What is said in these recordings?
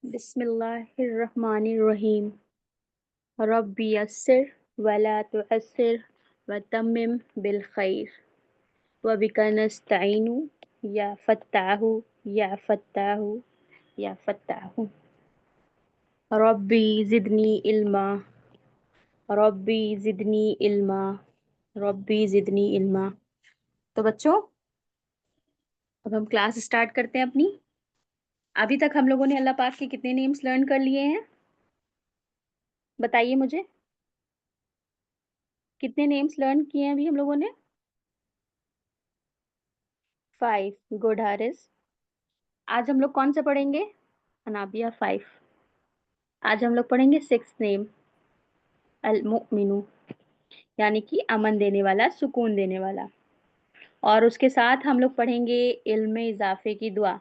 بسم الله الرحمن الرحيم. ربي يسر ولا تعسر وتمم بالخير وبك نستعين يا فتاح يا فتاح يا فتاح. ربي زدني علما ربي زدني علما ربي زدني علما. تو بچوں اب ہم کلاس سٹارٹ کرتے ہیں اپنی. ابھی تک ہم لوگوں نے اللہ پاک کے کتنے نیمز لرن کر لیے ہیں؟ بتائیے مجھے کتنے نیمز لرن کیے ہیں ابھی ہم لوگوں نے؟ 5. گڈ حارث. آج ہم لوگ کون سے پڑھیں گے؟ انابیہ 5. آج ہم لوگ پڑھیں گے 6 نیم المؤمن، یعنی کہ امن دینے والا، سکون دینے والا. اور اس کے ساتھ ہم لوگ پڑھیں گے علم اضافے کی دعا.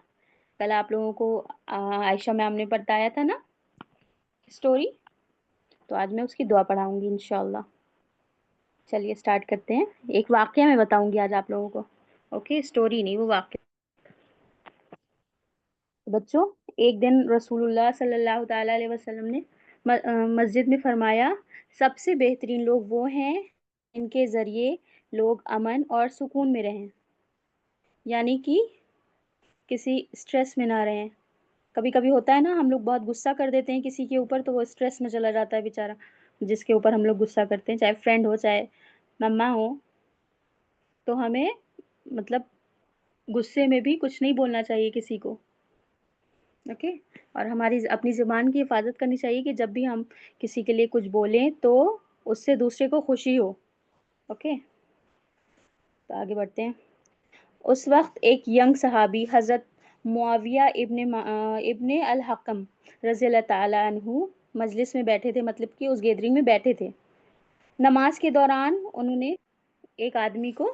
کل آپ لوگوں کو عائشہ میم نے بتایا تھا نا اسٹوری، تو آج میں اس کی دعا پڑھاؤں گی انشاءاللہ. چلیے اسٹارٹ کرتے ہیں. ایک واقعہ میں بتاؤں گی آج آپ لوگوں کو. اوکے، اسٹوری نہیں، وہ واقعہ. بچوں، ایک دن رسول اللہ صلی اللہ تعالیٰ علیہ وسلم نے مسجد میں فرمایا، سب سے بہترین لوگ وہ ہیں ان کے ذریعے لوگ امن اور سکون میں رہیں، یعنی کہ کسی اسٹریس میں نہ رہیں. کبھی کبھی ہوتا ہے نا، ہم لوگ بہت غصہ کر دیتے ہیں کسی کے اوپر، تو وہ اسٹریس میں چلا جاتا ہے بیچارہ جس کے اوپر ہم لوگ غصہ کرتے ہیں، چاہے فرینڈ ہو چاہے مما ہو. تو ہمیں مطلب غصے میں بھی کچھ نہیں بولنا چاہیے کسی کو. اوکے. اور ہماری اپنی زبان کی حفاظت کرنی چاہیے کہ جب بھی ہم کسی کے لیے کچھ بولیں تو اس سے دوسرے کو خوشی ہو. اوکے، تو آگے بڑھتے ہیں. اس وقت ایک ینگ صحابی حضرت معاویہ ابن الحکم رضی اللہ تعالیٰ عنہ مجلس میں بیٹھے تھے، مطلب کہ اس گیدرنگ میں بیٹھے تھے. نماز کے دوران انہوں نے ایک آدمی کو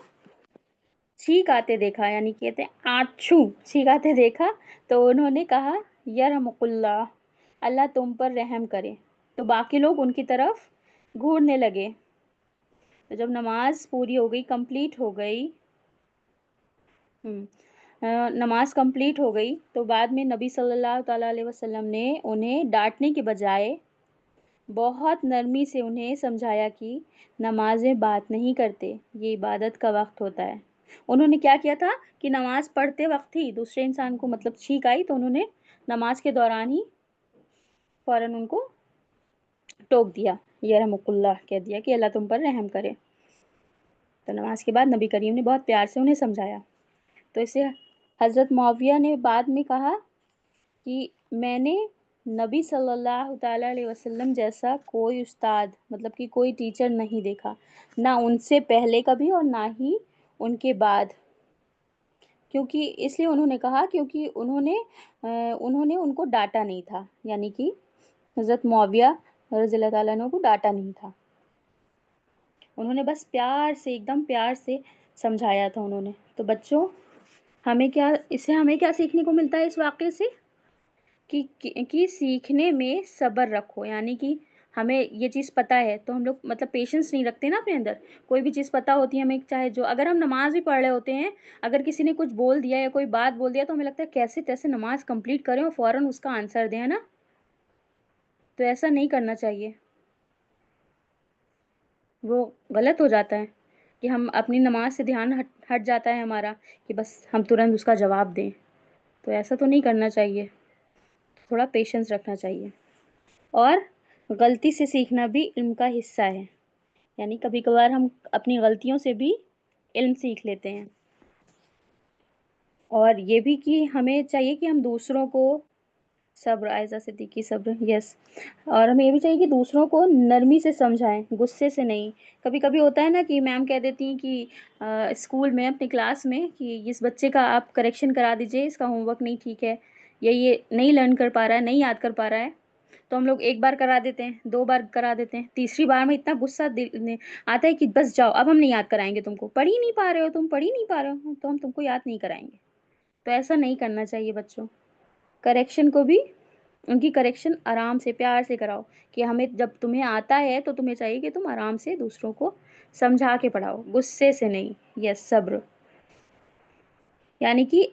چھینک آتے دیکھا، یعنی کہتے ہیں آچھو چھینک آتے دیکھا. تو انہوں نے کہا یرحمک اللہ، اللہ تم پر رحم کرے. تو باقی لوگ ان کی طرف گھورنے لگے. تو جب نماز پوری ہو گئی، کمپلیٹ ہو گئی، نماز کمپلیٹ ہو گئی، تو بعد میں نبی صلی اللہ تعالیٰ علیہ وسلم نے انہیں ڈانٹنے کے بجائے بہت نرمی سے انہیں سمجھایا کہ نمازیں بات نہیں کرتے، یہ عبادت کا وقت ہوتا ہے. انہوں نے کیا کیا تھا کہ نماز پڑھتے وقت ہی دوسرے انسان کو مطلب چھینک آئی تو انہوں نے نماز کے دوران ہی فوراً ان کو ٹوک دیا، یرحمک اللہ کہہ دیا کہ اللہ تم پر رحم کرے. تو نماز کے بعد نبی کریم نے بہت پیار سے انہیں سمجھایا. تو اسے حضرت معاویہ نے بعد میں کہا کہ میں نے نبی صلی اللہ تعالیٰ علیہ وسلم جیسا کوئی استاد مطلب کہ کوئی ٹیچر نہیں دیکھا، نہ ان سے پہلے کبھی اور نہ ہی ان کے بعد. کیونکہ اس لیے انہوں نے کہا کیونکہ انہوں نے ان کو ڈانٹا نہیں تھا، یعنی کہ حضرت معاویہ رضی اللہ تعالیٰ عنہ کو ڈانٹا نہیں تھا. انہوں نے بس پیار سے، ایک دم پیار سے سمجھایا تھا انہوں نے. تو بچوں، ہمیں کیا سیکھنے کو ملتا ہے اس واقعے سے کہ سیکھنے میں صبر رکھو. یعنی کہ ہمیں یہ چیز پتہ ہے تو ہم لوگ مطلب پیشنس نہیں رکھتے نا اپنے اندر. کوئی بھی چیز پتہ ہوتی ہے ہمیں، چاہے جو اگر ہم نماز بھی پڑھ رہے ہوتے ہیں، اگر کسی نے کچھ بول دیا یا کوئی بات بول دیا تو ہمیں لگتا ہے کیسے تیسے نماز کمپلیٹ کریں اور فوراً اس کا آنسر دیں، ہے نا. تو ایسا نہیں کرنا چاہیے، وہ غلط ہو جاتا ہے کہ ہم اپنی نماز سے دھیان ہٹ جاتا ہے ہمارا کہ بس ہم ترنت اس کا جواب دیں. تو ایسا تو نہیں کرنا چاہیے، تھوڑا پیشنس رکھنا چاہیے. اور غلطی سے سیکھنا بھی علم کا حصہ ہے، یعنی کبھی کبھار ہم اپنی غلطیوں سے بھی علم سیکھ لیتے ہیں. اور یہ بھی کہ ہمیں چاہیے کہ ہم دوسروں کو صبر، عائزہ صدیقی صبر، یس. اور ہمیں یہ بھی چاہیے کہ دوسروں کو نرمی سے سمجھائیں، غصے سے نہیں. کبھی کبھی ہوتا ہے نا کہ میم کہہ دیتی ہیں کہ اسکول میں اپنی کلاس میں کہ اس بچے کا آپ کریکشن کرا دیجئے، اس کا ہوم ورک نہیں ٹھیک ہے، یا یہ نہیں لرن کر پا رہا ہے، نہیں یاد کر پا رہا ہے. تو ہم لوگ ایک بار کرا دیتے ہیں، 2 بار کرا دیتے ہیں، تیسری بار میں اتنا غصہ آتا ہے کہ بس جاؤ، اب ہم نہیں یاد کرائیں گے تم کو، پڑھ ہی نہیں پا رہے ہو تم، پڑھ ہی نہیں پا رہے ہو تو ہم تم کو یاد نہیں کرائیں گے. تو ایسا نہیں کرنا چاہیے بچوں. کریکشن کو بھی ان کی کریکشن آرام سے پیار سے کراؤ کہ ہمیں جب تمہیں آتا ہے تو تمہیں چاہیے کہ تم آرام سے دوسروں کو سمجھا کے پڑھاؤ، غصے سے نہیں. یس، صبر، یعنی کہ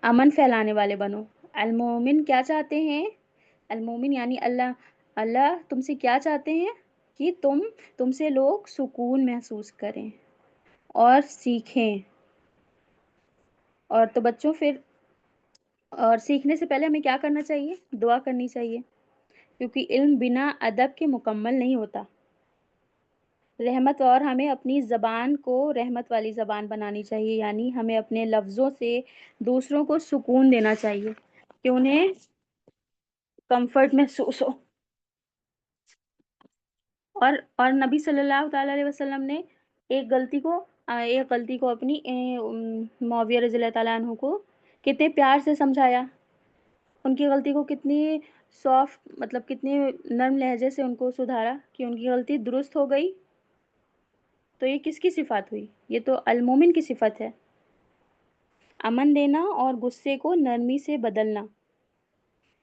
امن پھیلانے والے بنو. المومن کیا چاہتے ہیں المومن یعنی اللہ تم سے کیا چاہتے ہیں کہ تم سے لوگ سکون محسوس کریں اور سیکھیں. اور تو بچوں پھر اور سیکھنے سے پہلے ہمیں کیا کرنا چاہیے؟ دعا کرنی چاہیے، کیونکہ علم بنا ادب کے مکمل نہیں ہوتا. رحمت اور ہمیں اپنی زبان کو رحمت والی زبان بنانی چاہیے، یعنی ہمیں اپنے لفظوں سے دوسروں کو سکون دینا چاہیے کہ انہیں کمفرٹ محسوس ہو. اور نبی صلی اللہ تعالیٰ علیہ وسلم نے ایک غلطی کو اپنی معاویہ رضی اللہ تعالیٰ عنہ کو کتنے پیار سے سمجھایا. ان کی غلطی کو کتنی سافٹ مطلب کتنے نرم لہجے سے ان کو سدھارا کہ ان کی غلطی درست ہو گئی. تو یہ کس کی صفات ہوئی؟ یہ تو المومن کی صفت ہے. امن دینا اور غصے کو نرمی سے بدلنا.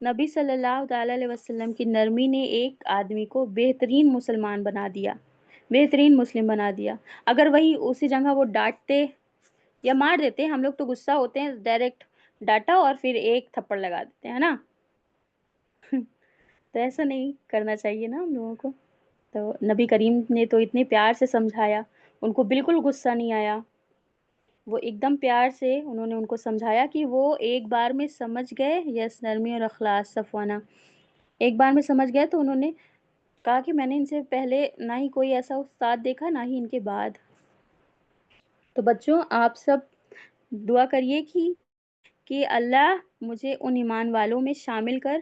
نبی صلی اللہ تعالیٰ علیہ وسلم کی نرمی نے ایک آدمی کو بہترین مسلمان بنا دیا، بہترین مسلم بنا دیا. اگر وہی اسی جگہ وہ ڈانٹتے یا مار دیتے، ہم لوگ تو غصہ ہوتے ہیں ڈائریکٹ ڈانٹا اور پھر ایک تھپڑ لگا دیتے ہیں نا. تو ایسا نہیں کرنا چاہیے نا ہم لوگوں کو. تو نبی کریم نے تو اتنے پیار سے سمجھایا، ان کو بالکل غصہ نہیں آیا. وہ ایک دم پیار سے انہوں نے ان کو سمجھایا کہ وہ ایک بار میں سمجھ گئے. یس، نرمی اور اخلاص صفوانہ ایک بار میں سمجھ گئے تو انہوں نے کہا کہ میں نے ان سے پہلے نہ ہی کوئی ایسا استاد دیکھا نہ ہی ان کے بعد. تو بچوں آپ سب دعا کریے کہ اللہ مجھے ان ایمان والوں میں شامل کر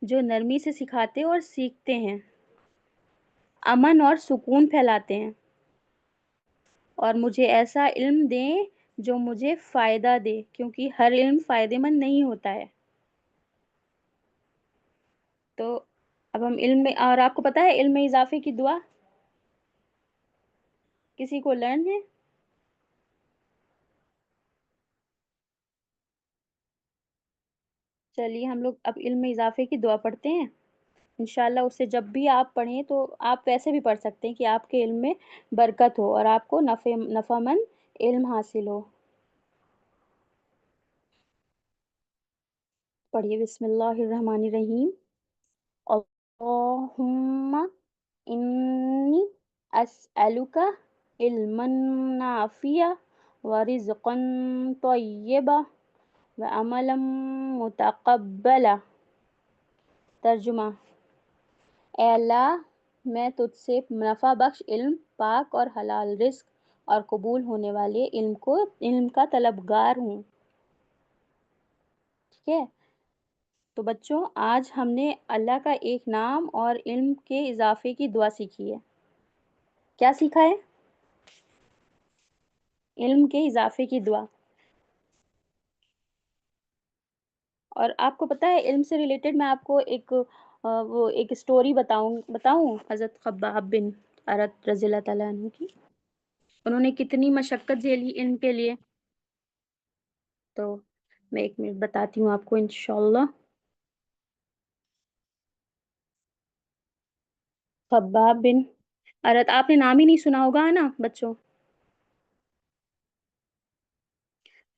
جو نرمی سے سکھاتے اور سیکھتے ہیں، امن اور سکون پھیلاتے ہیں، اور مجھے ایسا علم دیں جو مجھے فائدہ دے، کیونکہ ہر علم فائدہ مند نہیں ہوتا ہے. تو اب ہم علم میں، اور آپ کو پتہ ہے علم میں اضافے کی دعا کسی کو لرن ہے؟ چلیے ہم لوگ اب علم میں اضافے کی دعا پڑھتے ہیں. انشاءاللہ اس سے جب بھی آپ پڑھیں تو آپ ویسے بھی پڑھ سکتے ہیں کہ آپ کے علم میں برکت ہو اور آپ کو نفع مند علم حاصل ہو. پڑھیے بسم اللہ الرحمن الرحیم. اللہم انی اسألک علما نافعا ورزقا طیبا وعملا متقبلا. ترجمہ: اے اللہ میں تجھ سے نفع بخش علم، پاک اور حلال رزق اور قبول ہونے والے علم کا طلبگار ہوں. ٹھیک ہے. تو بچوں آج ہم نے اللہ کا ایک نام اور علم کے اضافے کی دعا سیکھی ہے. کیا سیکھا ہے؟ علم کے اضافے کی دعا. اور آپ کو پتہ ہے علم سے ریلیٹڈ میں آپ کو ایک اسٹوری بتاؤں حضرت خباب بن ارت رضی اللہ تعالیٰ عنہ کی. انہوں نے کتنی مشقت جھیلی علم کے لیے. تو میں ایک منٹ بتاتی ہوں آپ کو انشاءاللہ. خباب بن ارت، آپ نے نام ہی نہیں سنا ہوگا ہے نا بچوں.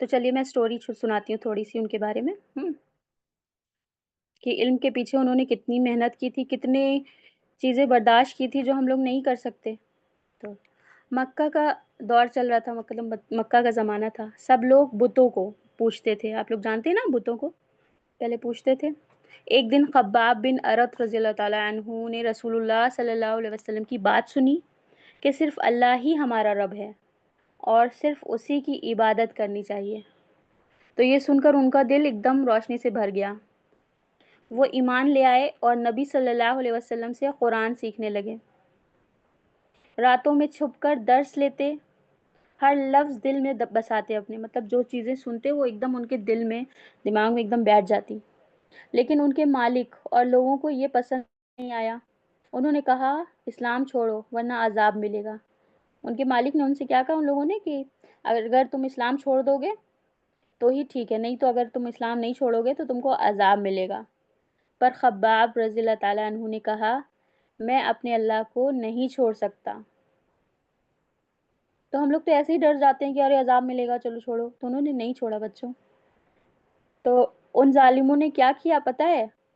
تو چلیے میں اسٹوری سناتی ہوں تھوڑی سی ان کے بارے میں. کہ علم کے پیچھے انہوں نے کتنی محنت کی تھی، کتنے چیزیں برداشت کی تھی جو ہم لوگ نہیں کر سکتے. تو مکہ کا دور چل رہا تھا، مطلب مکہ کا زمانہ تھا. سب لوگ بتوں کو پوجتے تھے. آپ لوگ جانتے ہیں نا بتوں کو پہلے پوجتے تھے. ایک دن خباب بن ارت رضی اللہ تعالیٰ عنہ نے رسول اللہ صلی اللہ علیہ وسلم کی بات سنی کہ صرف اللہ ہی ہمارا رب ہے اور صرف اسی کی عبادت کرنی چاہیے. تو یہ سن کر ان کا دل ایک دم روشنی سے بھر گیا. وہ ایمان لے آئے اور نبی صلی اللہ علیہ وسلم سے قرآن سیکھنے لگے. راتوں میں چھپ کر درس لیتے، ہر لفظ دل میں بساتے اپنے، مطلب جو چیزیں سنتے وہ ایک دم ان کے دل میں دماغ میں ایک دم بیٹھ جاتی. لیکن ان کے مالک اور لوگوں کو یہ پسند نہیں آیا. انہوں نے کہا اسلام چھوڑو ورنہ عذاب ملے گا. ان کے مالک نے ان سے کیا کہا ان لوگوں نے کہ اگر تم اسلام چھوڑ دو گے تو ہی ٹھیک ہے، نہیں تو اگر تم اسلام نہیں چھوڑو گے تو تم کو عذاب ملے گا. پر خباب رضی اللہ تعالیٰ عنہ نے کہا میں اپنے اللہ کو نہیں چھوڑ سکتا. تو ہم لوگ تو ایسے ہی ڈر جاتے ہیں کہ ارے عذاب ملے گا چلو چھوڑو. تو انہوں نے نہیں چھوڑا بچوں. تو ان ظالموں نے کیا کیا پتہ ہے؟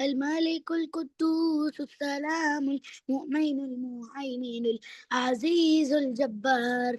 الملك القدوس السلام المؤمن المهيمن العزيز الجبار।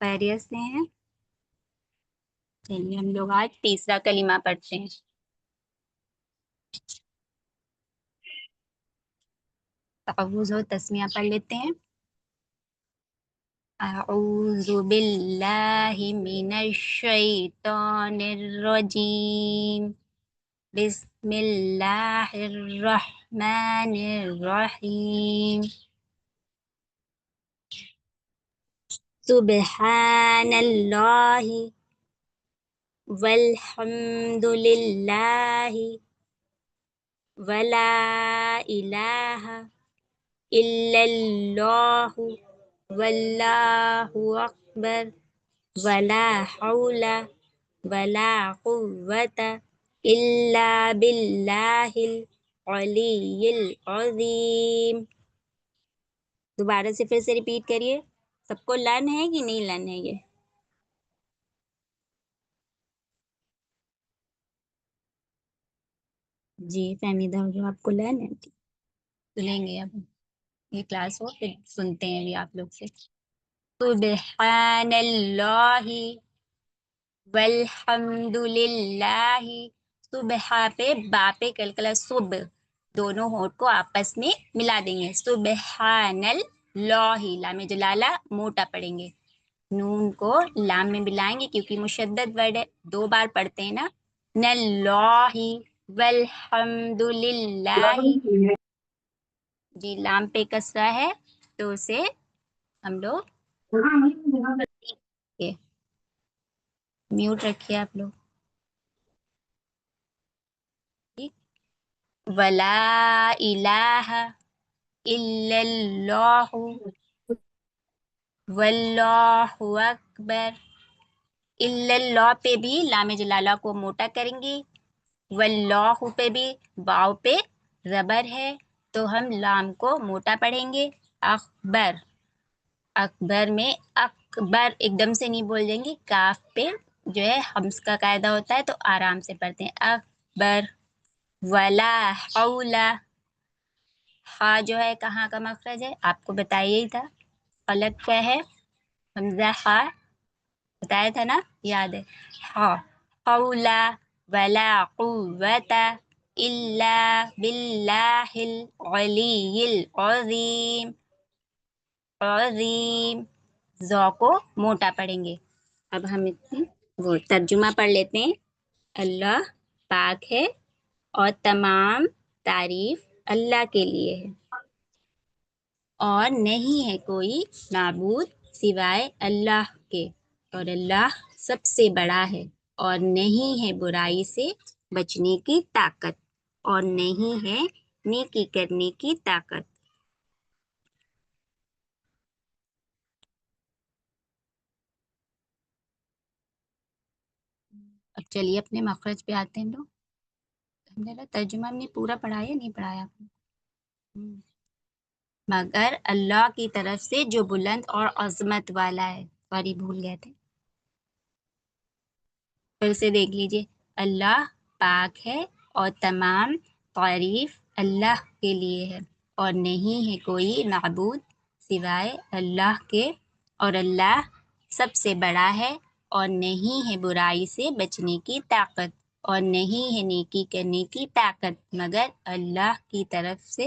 خیریت سے ہیں؟ چلیے ہم لوگ آج تیسرا کلمہ پڑھتے ہیں. تعوذ و تسمیہ پڑھ لیتے ہیں. اعوذ باللہ من الشیطان الرجیم. بسم اللہ الرحمن الرحیم. سبحان اللہ والحمد للہ ولا الہ الا اللہ واللہ اکبر ولا حول ولا قوة الا باللہ العلی العظیم. دوبارہ سے پھر سے ریپیٹ کریے. سب کو لرن ہے کہ نہیں لرن ہے یہ؟ جی فہمیدہ جو آپ کو لرن ہے سنیں گے. اب یہ کلاس ہو پھر سنتے ہیں بھی آپ لوگ سے. سبحان اللہ والحمد للہ. صبح پہ با پہ کلکلا صبح دونوں ہونٹ کو آپس میں ملا دیں گے. سبحان اللہ لام جلالہ موٹا پڑھیں گے. نون کو لام میں ملائیں گے کیونکہ مشدد ورڈ ہے. 2 بار پڑھتے ہیں نا. نللہ والحمد للہ. جی لام پہ کسرہ ہے تو اسے ہم لوگ میوٹ رکھیے آپ لوگ. ٹھیک. ولا الہ الا اللہ واللہ اکبر. الا اللہ پہ بھی لام جلالہ کو موٹا کریں گے. واللہ پہ بھی واو پہ زبر ہے تو ہم لام کو موٹا پڑھیں گے. اکبر اکبر میں اکبر ایک دم سے نہیں بول دیں گے. کاف پہ جو ہے حمز کا قاعدہ ہوتا ہے تو آرام سے پڑھتے ہیں. اکبر. ولا حول. ہا جو ہے کہاں کا مخرج ہے آپ کو بتائیے ہی تھا. غلط کیا ہے؟ حمزہ ہا بتایا تھا نا یاد ہے. ہا حول ولا قوت الا باللہ العلی العظیم. عظیم ذو کو موٹا پڑھیں گے. اب ہم وہ ترجمہ پڑھ لیتے ہیں. اللہ پاک ہے اور تمام تعریف اللہ کے لیے ہے اور نہیں ہے کوئی معبود سوائے اللہ کے اور اللہ سب سے بڑا ہے اور نہیں ہے برائی سے بچنے کی طاقت اور نہیں ہے نیکی کرنے کی طاقت. اب چلیے اپنے مخرج پہ آتے ہیں لوگ. ترجمہ ہم نے پورا پڑھایا نہیں پڑھایا آپ نے؟ مگر اللہ کی طرف سے جو بلند اور عظمت والا ہے. سوری بھول گئے تھے. پھر سے دیکھ لیجیے. اللہ پاک ہے اور تمام تعریف اللہ کے لیے ہے اور نہیں ہے کوئی معبود سوائے اللہ کے اور اللہ سب سے بڑا ہے اور نہیں ہے برائی سے بچنے کی طاقت اور نہیں ہے نیکی کرنے کی طاقت مگر اللہ کی طرف سے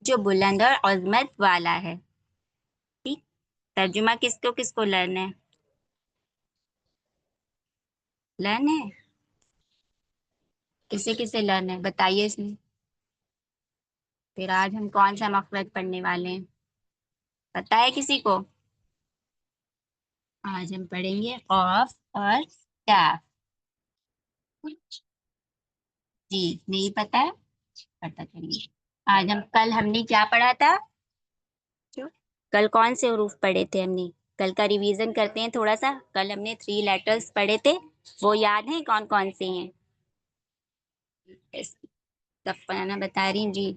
جو بلند اور عظمت والا ہے. ٹھیک. ترجمہ کس کو لرن ہے؟ لرن ہے کسے لرن ہے بتائیے اس میں. پھر آج ہم کون سا مخرج پڑھنے والے ہیں پتہ ہے کسی کو؟ آج ہم پڑھیں گے قاف اور کاف. جی نہیں پتہ ہے پتہ چلیے. آج کل ہم نے کیا پڑھا تھا؟ کل کون سے حروف پڑھے تھے ہم نے؟ کل کا ریویژن کرتے ہیں تھوڑا سا. کل ہم نے 3 لیٹرز پڑھے تھے وہ یاد ہیں کون کون سے ہیں؟ صفانہ بتا رہی جی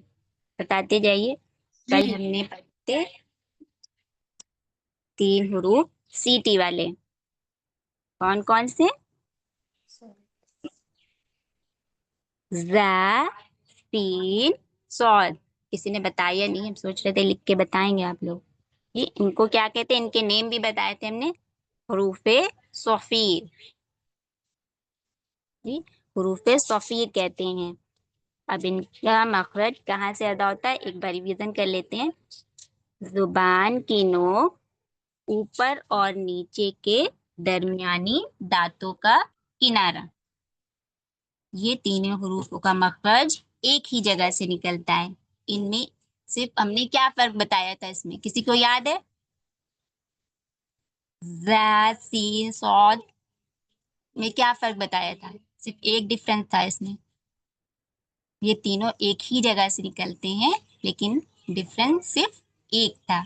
بتاتے جائیے. کل ہم نے پڑھتے 3 حروف سی ٹی والے. کون کون سے؟ زا سین صاد. کسی نے بتایا نہیں. ہم سوچ رہے تھے لکھ کے بتائیں گے آپ لوگ. ان کو کیا کہتے ہیں ان کے نیم بھی بتائے تھے ہم نے. حروف صفیر جی، حروف صفیر کہتے ہیں. اب ان کا مخرج کہاں سے ادا ہوتا ہے ایک بار ریویژن کر لیتے ہیں. زبان کی نوک اوپر اور نیچے کے درمیانی دانتوں کا کنارہ، یہ تینوں حروفوں کا مخرج ایک ہی جگہ سے نکلتا ہے. ان میں صرف ہم نے کیا فرق بتایا تھا اس میں، کسی کو یاد ہے؟ ز سین صاد میں کیا فرق بتایا تھا؟ صرف ایک ڈفرنس تھا اس میں، یہ تینوں ایک ہی جگہ سے نکلتے ہیں لیکن ڈفرنس صرف ایک تھا.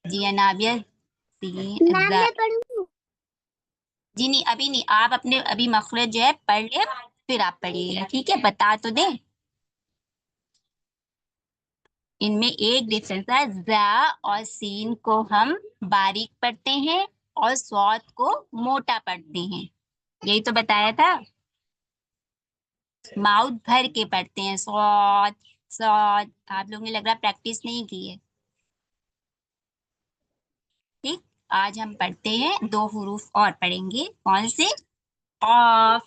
جی انابیہ جی نہیں ابھی نہیں، آپ اپنے ابھی مخرج جو ہے پڑھ لیں پھر آپ پڑھیے گا، ٹھیک ہے؟ بتا تو دیں. ان میں ایک ڈفرنس ہے، زا اور سین کو ہم باریک پڑھتے ہیں اور صاد کو موٹا پڑھتے ہیں، یہی تو بتایا تھا. ماؤتھ بھر کے پڑھتے ہیں صاد صاد. آپ لوگوں نے لگ رہا پریکٹس نہیں کی ہے. ٹھیک، آج ہم پڑھتے ہیں دو حروف اور پڑھیں گے. کون سے؟ قاف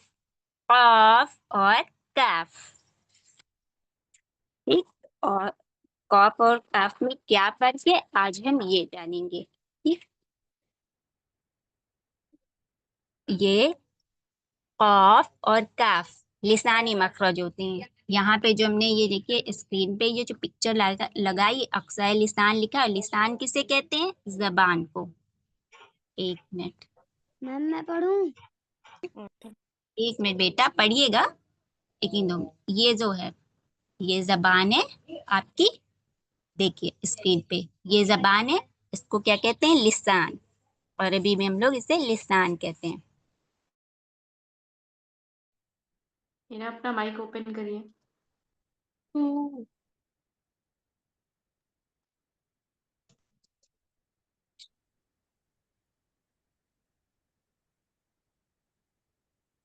قاف اور کاف. ٹھیک، اور قاف اور کاف میں کیا فرق ہے آج ہم یہ جانیں گے. ٹھیک، یہ قاف اور کاف لسانی مخرج ہوتے ہیں. یہاں پہ جو ہم نے یہ دیکھیے اسکرین پہ یہ جو پکچر لگائی اقصی لسان لکھا ہے، لسان کسے کہتے ہیں؟ زبان کو. ایک منٹ میم میں پڑھوں؟ ایک منٹ بیٹا پڑھیے گا لیکن یہ جو ہے یہ زبان ہے آپ کی، دیکھیے اسکرین پہ یہ زبان ہے، اس کو کیا کہتے ہیں؟ لسان. عربی میں ہم لوگ اسے لسان کہتے ہیں. انہیں اپنا مائک اوپن کریے.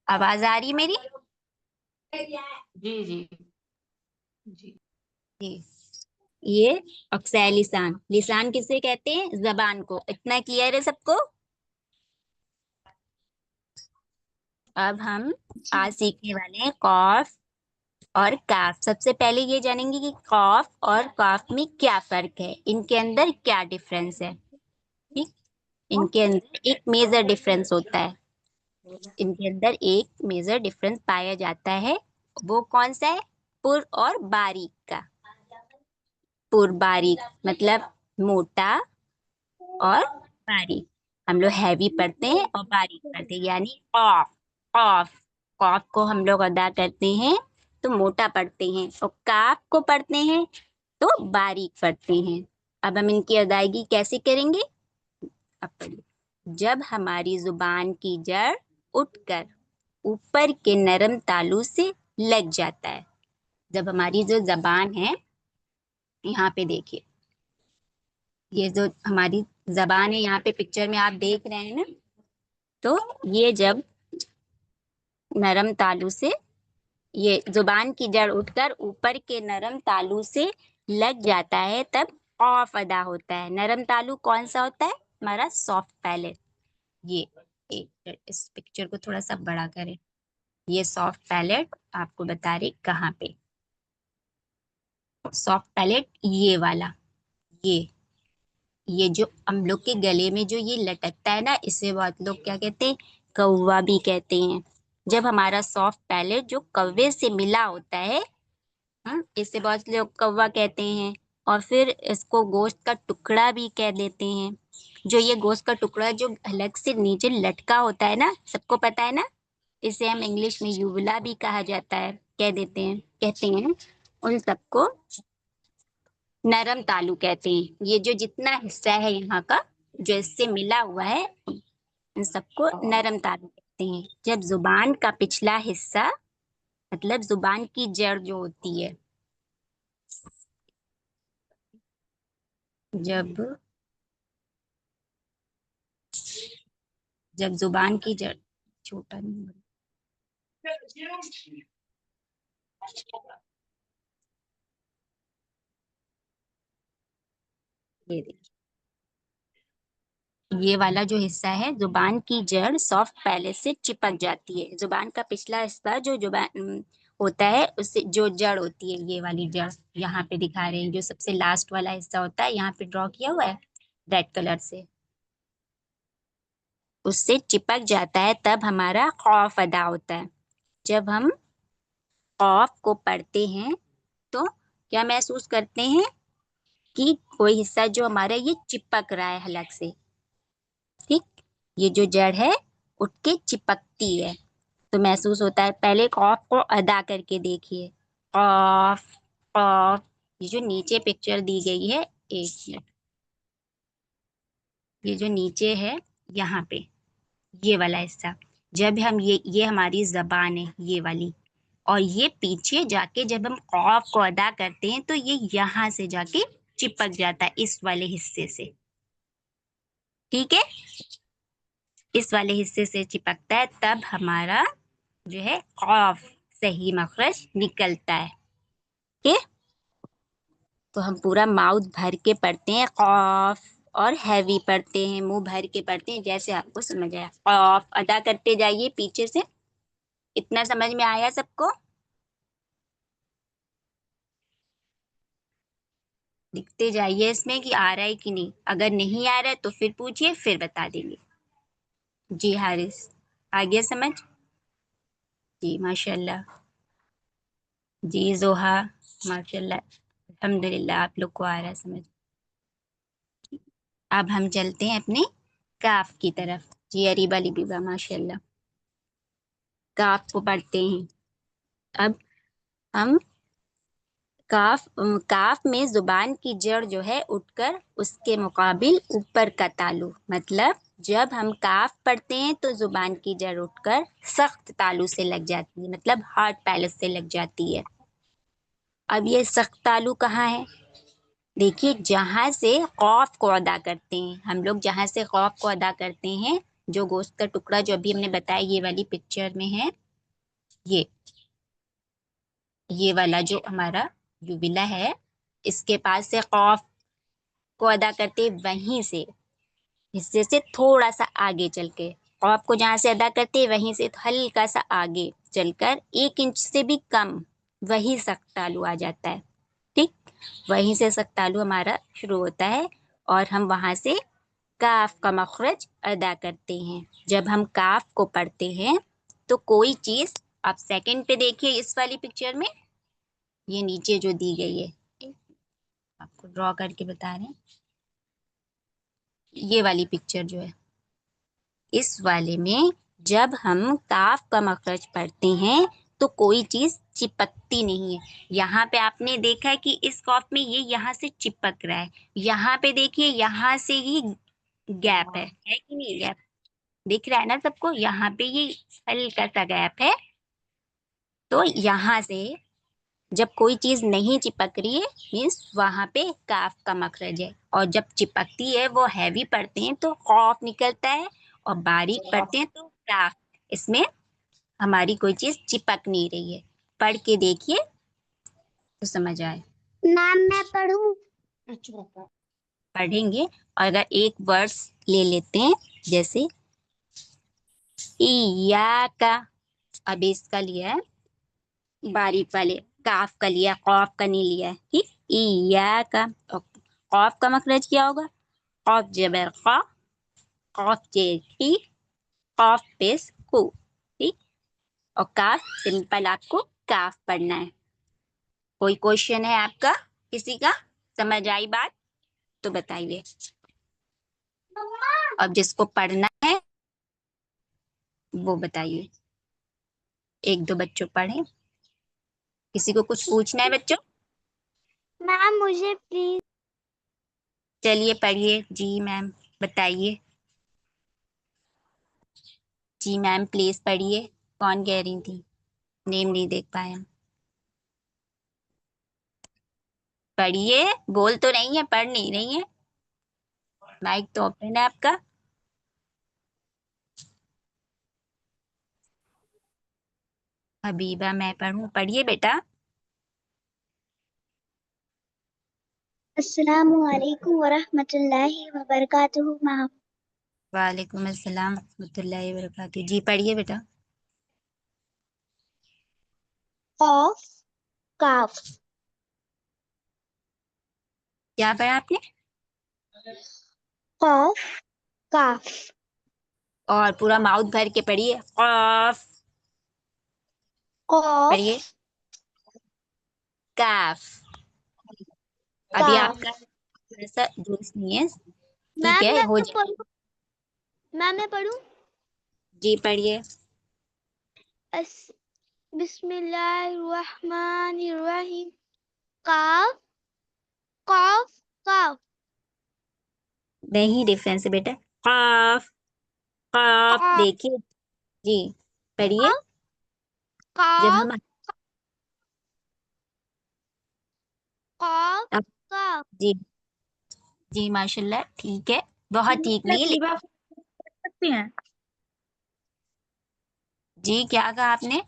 آواز آ رہی میری؟ جی جی جی. جی، یہ اقصی لسان، لسان کسے کہتے ہیں؟ زبان کو. اتنا کلیئر ہے سب کو؟ اب ہم آج سیکھنے والے ہیں قاف اور کاف. سب سے پہلے یہ جانیں گے کہ قاف اور کاف میں کیا فرق ہے، ان کے اندر کیا ڈفرنس ہے. ٹھیک، ان کے اندر ایک میجر ڈفرنس ہوتا ہے، ان کے اندر ایک میجر ڈفرنس پایا جاتا ہے. وہ کون سا ہے؟ پر اور باریک کا. پر باریک مطلب موٹا اور باریک. ہم لوگ ہیوی پڑھتے ہیں اور باریک پڑھتے ہیں، یعنی قاف قاف قاف کو ہم لوگ ادا کرتے ہیں تو موٹا پڑھتے ہیں، اور کاف کو پڑھتے ہیں تو باریک پڑھتے ہیں. اب ہم ان کی ادائیگی کیسے کریں گے؟ اب پڑھیے. جب ہماری زبان کی جڑ اٹھ کر اوپر کے نرم تالو سے لگ جاتا ہے، جب ہماری جو زبان ہے یہاں پہ دیکھیے، یہ جو ہماری زبان ہے یہاں پہ پکچر میں آپ دیکھ رہے ہیں نا، تو یہ جب نرم تالو سے یہ زبان کی جڑ اٹھ کر اوپر کے نرم تالو سے لگ جاتا ہے تب قاف ادا ہوتا ہے. نرم تالو کون سا ہوتا ہے؟ ہمارا سافٹ پیلیٹ. یہ ایک اس پکچر کو تھوڑا سا بڑا کریں، یہ سافٹ پیلیٹ آپ کو بتا رہی کہاں پہ. سافٹ پیلیٹ یہ والا، یہ جو ہم لوگ کے گلے میں جو یہ لٹکتا ہے نا، اسے بہت لوگ کیا کہتے ہیں؟ کوا بھی کہتے ہیں. جب ہمارا سافٹ پیلیٹ جو کوے سے ملا ہوتا ہے، اسے بہت لوگ کوا کہتے ہیں. اور پھر اس کو گوشت کا ٹکڑا بھی کہہ دیتے ہیں. جو یہ گوشت کا ٹکڑا جو الگ سے نیچے لٹکا ہوتا ہے نا، سب کو پتا ہے نا، اسے ہم انگلش میں یوولا بھی کہا جاتا ہے، کہتے ہیں. ان سب کو نرم تالو کہتے ہیں. یہ جو جتنا حصہ ہے یہاں کا جو اس سے ملا ہوا ہے، ان سب کو نرم تالو کہتے ہیں. جب زبان کا پچھلا حصہ مطلب زبان کی جڑ جو ہوتی ہے، جب زبان کی جڑ چھوٹا نہیں بڑا، یہ دیکھیے یہ والا جو حصہ ہے زبان کی جڑ سافٹ پیلٹ سے چپک جاتی ہے. زبان کا پچھلا حصہ جو زبان ہوتا ہے اس سے جو جڑ ہوتی ہے، یہ والی جڑ یہاں پہ دکھا رہے ہیں، جو سب سے لاسٹ والا حصہ ہوتا ہے یہاں پہ ڈرا کیا ہوا ہے ریڈ کلر سے، اس سے چپک جاتا ہے، تب ہمارا خوف ادا ہوتا ہے. جب ہم خوف کو پڑھتے ہیں تو کیا محسوس کرتے ہیں کہ کوئی حصہ جو ہمارا یہ چپک رہا ہے حلق سے. ٹھیک، یہ جو جڑ ہے اٹھ کے چپکتی ہے تو محسوس ہوتا ہے. پہلے خوف کو ادا کر کے دیکھیے. خوف خوف، یہ جو نیچے پکچر دی گئی ہے، ایک منٹ، یہ جو نیچے ہے یہاں پہ یہ والا حصہ، جب ہم یہ ہماری زبان ہے یہ والی، اور یہ پیچھے جا کے جب ہم خوف کو ادا کرتے ہیں تو یہ یہاں سے جا کے چپک جاتا ہے اس والے حصے سے. ٹھیک ہے، اس والے حصے سے چپکتا ہے، تب ہمارا جو ہے خوف صحیح مخرج نکلتا ہے. ٹھیک، تو ہم پورا ماؤتھ بھر کے پڑھتے ہیں خوف، اور ہیوی پڑھتے ہیں، منہ بھر کے پڑھتے ہیں، جیسے آپ کو سمجھ آیا. خوف ادا کرتے جائیے پیچھے سے. اتنا سمجھ میں آیا سب کو؟ لکھتے جائیے اس میں کہ آ رہا ہے کہ نہیں. اگر نہیں آ رہا ہے تو پھر پوچھیے، پھر بتا دیں گے. جی حارث، آ گیا سمجھ؟ جی ماشاء اللہ. جی زوہا، ماشاء اللہ، الحمد للہ آپ لوگ کو آ رہا ہے سمجھ. اب ہم چلتے ہیں اپنے کاف کی طرف. جی اریبا لبیبا، ماشاء اللہ، کاف کو پڑھتے ہیں. اب ہم کاف میں زبان کی جڑ جو ہے اٹھ کر اس کے مقابل اوپر کا تالو، مطلب جب ہم کاف پڑھتے ہیں تو زبان کی جڑ اٹھ کر سخت تالو سے لگ جاتی ہے، مطلب ہارڈ پیلٹ سے لگ جاتی ہے. اب یہ سخت تالو کہاں ہے؟ دیکھیے، جہاں سے خوف کو ادا کرتے ہیں ہم لوگ، جہاں سے خوف کو ادا کرتے ہیں، جو گوشت کا ٹکڑا جو ابھی ہم نے بتایا یہ والی پکچر میں ہے، یہ والا جو ہمارا یوبلا ہے، اس کے پاس سے خوف کو ادا کرتے وہیں سے حصے سے تھوڑا سا آگے چل کے، خوف کو جہاں سے ادا کرتے وہیں سے ہلکا سا آگے چل کر 1 انچ سے بھی کم، وہی سخت تالو آ جاتا ہے. ٹھیک، وہیں سے سخت تالو ہمارا شروع ہوتا ہے اور ہم وہاں سے کاف کا مخرج ادا کرتے ہیں. جب ہم کاف کو پڑھتے ہیں تو کوئی چیز، آپ سیکنڈ پہ دیکھیے اس والی پکچر میں، یہ نیچے جو دی گئی ہے آپ کو ڈرا کر کے بتا رہے ہیں، یہ والی پکچر جو ہے، اس والے میں جب ہم کاف کا مخرج پڑھتے ہیں تو کوئی چیز چپکتی نہیں ہے. یہاں پہ آپ نے دیکھا ہے کہ اس خوف میں یہ یہاں سے چپک رہا ہے، یہاں پہ دیکھیے یہاں سے ہی گیپ ہے کہ نہیں؟ گیپ دکھ رہا ہے نا سب کو؟ یہاں پہ یہ ہلکا سا گیپ ہے. تو یہاں سے جب کوئی چیز نہیں چپک رہی ہے مینس وہاں پہ کاف کا مخرج ہے، اور جب چپکتی ہے وہ ہیوی پڑھتے ہیں تو خوف نکلتا ہے، اور باریک پڑھتے ہیں تو کاف. اس میں ہماری کوئی چیز چپک نہیں رہی ہے. پڑھ کے دیکھیے تو سمجھ آئے. میم میں پڑھوں؟ پڑھیں گے، اور اگر ایک ورڈس لے لیتے ہیں جیسے ایاکا، اب اس کا لیا ہے باریک والے کاف کا لیا، خوف کا نہیں لیا ہے. ٹھیک، ایاکا، خوف کا مخرج کیا ہوگا؟ خوف جبر خا، خوف جیٹی، خوف پیس کو. ٹھیک، اور کاف سمپل آپ کو کاف پڑھنا ہے. کوئی کوشچن ہے آپ کا؟ کسی کا سمجھ آئی بات تو بتائیے. اب جس کو پڑھنا ہے وہ بتائیے. 1-2 بچوں پڑھیں. کسی کو کچھ پوچھنا ہے بچوں؟ میم مجھے پلیز. چلیے پڑھیے. جی میم بتائیے. جی میم پلیز پڑھیے. کون کہہ رہی تھی؟ نیم نہیں دیکھ پایا. پڑھیے، بول تو نہیں ہے، پڑھ نہیں رہی ہے. مائک تو اوپن ہے آپ کا. حبیبہ میں پڑھوں؟ پڑھیے بیٹا. السلام علیکم ورحمۃ اللہ وبرکاتہ میم. وعلیکم السلام ورحمۃ اللہ وبرکاتہ. جی پڑھیے بیٹا. قاف کاف کیا پڑھا آپ نے؟ قاف کاف اور پورا ماؤتھ بھر کے پڑھیے. قاف. قاف پڑھیے. کاف. ابھی آپ کاف. کا ایسا درست نہیں ہے. ٹھیک میم ہے، میں ہو جائے. پڑھوں میں پڑھوں. جی پڑھیے. بسم اللہ الرحمن الرحیم. قاف قاف قاف. نہیں ڈفرینس ہے بیٹا. قاف. قاف قاف دیکھیے. جی پڑھیے. جب قاف ہم قاف اب- قاف. جی جی ماشاء اللہ ٹھیک ہے. بہت ٹھیک نہیں لبیبہ پڑھ سکتی ہیں؟ جی کیا کہا آپ نے؟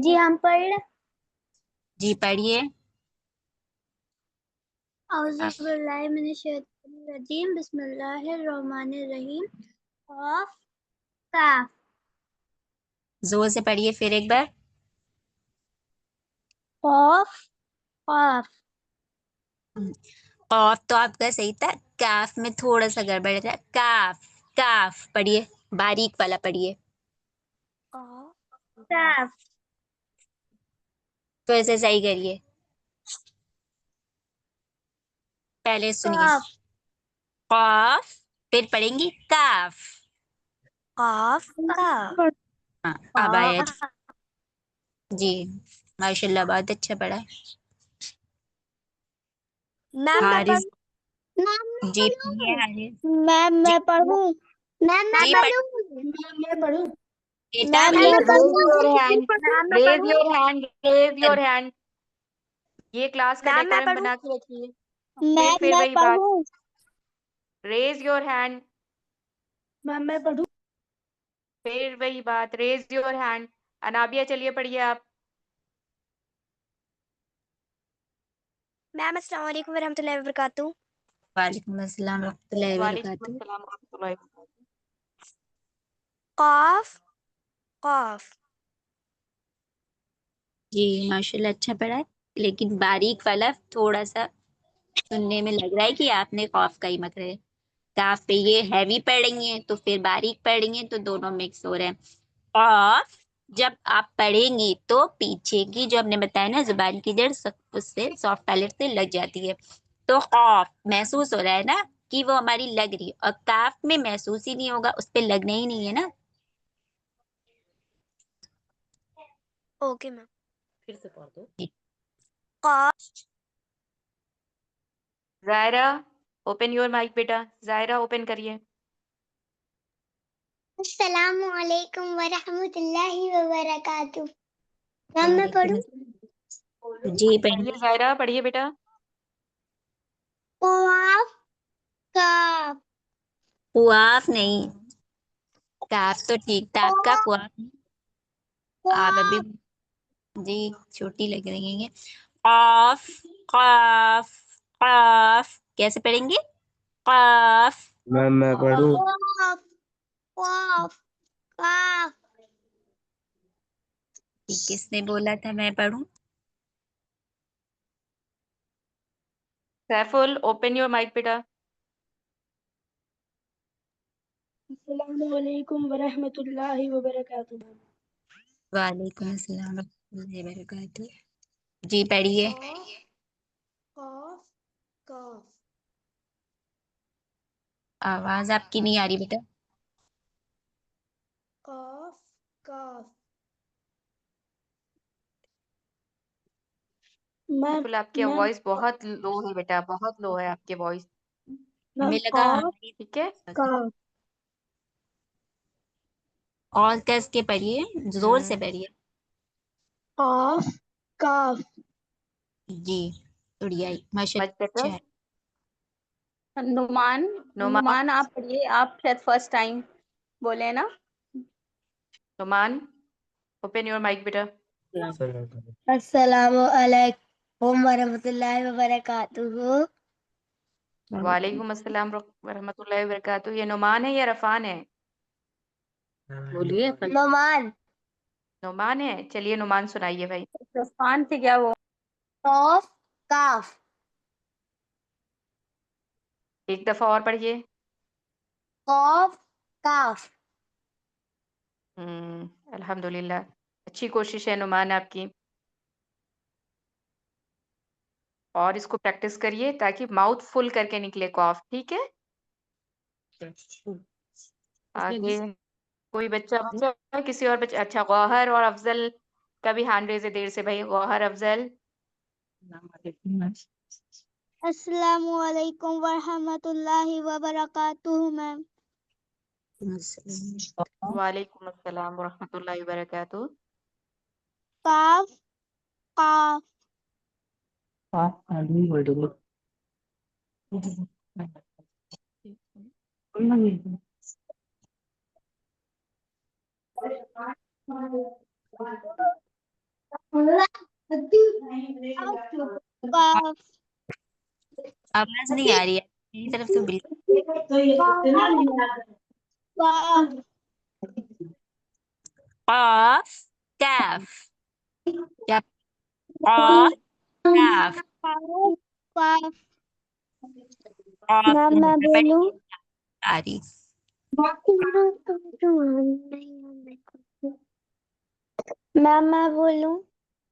جی ہم پڑھ رہے. جی پڑھیے. اعوذ باللہ من الشیطان الرجیم. بسم اللہ الرحمن الرحیم. قاف کاف. زور سے پڑھیے پھر ایک بار. قاف قاف. قاف تو آپ کا صحیح تھا. کاف میں تھوڑا سا گڑبڑ تھا. کاف. کاف پڑھیے. باریک والا پڑھیے. قاف کاف. تو ایسے صحیح کریے. پہلے سنیے. قاف قاف پھر پڑھیں گی کاف. قاف کاف. ہاں اب آیا. جی ماشاء اللہ بہت اچھا پڑھا. میم میں حارث. پڑھوں. جی پڑھیے حارث. میم جی میں پڑھوں. میم میں جی پڑھوں. بیٹا میم ایک میں Raise پڑھوں. your hand. میم میں Raise پڑھوں. your hand. Raise your hand. یہ کلاس کا میم میں ڈیکورم پڑھوں. بنا کے رکھیے. میم پھر میں وہی بات. پڑھوں. Raise your hand. میم میں پڑھوں. پھر وہی بات. Raise your hand. انابیہ چلیے پڑھیے آپ. میم السلام علیکم ورحمۃ اللہ وبرکاتہ. وعلیکم السلام ورحمۃ اللہ وعلیکم وبرکاتہ. السلام ورحمۃ اللہ وبرکاتہ. قاف قاف. جی ماشاء اللہ اچھا پڑھا ہے. لیکن باریک والا تھوڑا سا سننے میں لگ رہا ہے کہ آپ نے قاف کا ہی مت ہے. کاف پہ یہ ہیوی پڑھیں گے تو پھر باریک پڑھیں گے تو دونوں مکس ہو رہے ہیں. قاف جب آپ پڑھیں گی تو پیچھے کی جو ہم نے بتایا نا زبان کی جڑ اس سے سافٹ پیلٹ سے لگ جاتی ہے. تو قاف محسوس ہو رہا ہے نا کہ وہ ہماری لگ رہی ہے. اور کاف میں محسوس ہی نہیں ہوگا, اس پہ لگنا ہی نہیں ہے نا. Okay ma'am. پھر سے پڑھ دو. قاف. ظاہرہ اوپن یور مائک بیٹا. ظاہرہ اوپن کریے. السلام علیکم ورحمۃ اللہ وبرکاتہ. میم میں وعلیکم پڑھوں. السلام. جی پڑھیے پڑھیے. ظاہرہ. پڑھیے بیٹا. قاف کاف. قواف نہیں, کاف تو ٹھیک تھا آپ کا. قواف آپ ابھی جی چھوٹی لگ رہی ہیں. قاف قاف قاف کیسے پڑھیں گے؟ قاف. میں پڑھوں. قاف قاف کاف. کس نے بولا تھا میں پڑھوں؟ سیفل اوپن یور مائک بیٹا. السلام علیکم ورحمۃ اللہ وبرکاتہ. وعلیکم السلام ورحمۃ اللہ وبرکاتہ. جی پڑھیے. قاف کاف. آواز آپ کی نہیں آ رہی بیٹا. قاف کاف. سیفل آپ کی وائس بہت لو ہے بیٹا. بہت لو ہے آپ کی وائس. ہمیں لگا ٹھیک ہے. اور کس کے پڑھیے, زور سے پڑھیے. قاف کاف. جی اڑیا ماشاء مچ بیٹر. اللہ. نعمان نعمان آپ پڑھیے. آپ شاید فرسٹ ٹائم بولے نا. نعمان اوپن یور مائک بیٹا. السلام علیکم ورحمۃ اللہ وبرکاتہ. وعلیکم السلام ورحمۃ اللہ وبرکاتہ. یہ نعمان ہے یا رفان ہے؟ بولیے نعمان. نعمان ہے. چلیے نعمان سنائیے بھائی. عثمان تھے کیا وہ؟ قاف کاف. ایک دفعہ اور پڑھیے. قاف کاف. الحمد للہ اچھی کوشش ہے نعمان آپ کی. اور اس کو پریکٹس کریے تاکہ ماؤتھ فل کر کے نکلے کاف. ٹھیک ہے. آگے کوئی بچہ کسی اور بچہ؟ اچھا گوہر اور افضل کا بھی ہینڈ ریز ہے دیر سے بھائی. گوہر افضل. السلام علیکم ورحمۃ اللہ وبرکاتہ میم. وعلیکم السلام ورحمۃ اللہ وبرکاتہ. قاف قاف. قاف. آواز نہیں آ رہی ہے میری طرف سے بالکل. قاف. قاف کاف. کیا قاف کاف. قاف. قاف میم میں بولوں؟ آ رہی. میم میں بولوں؟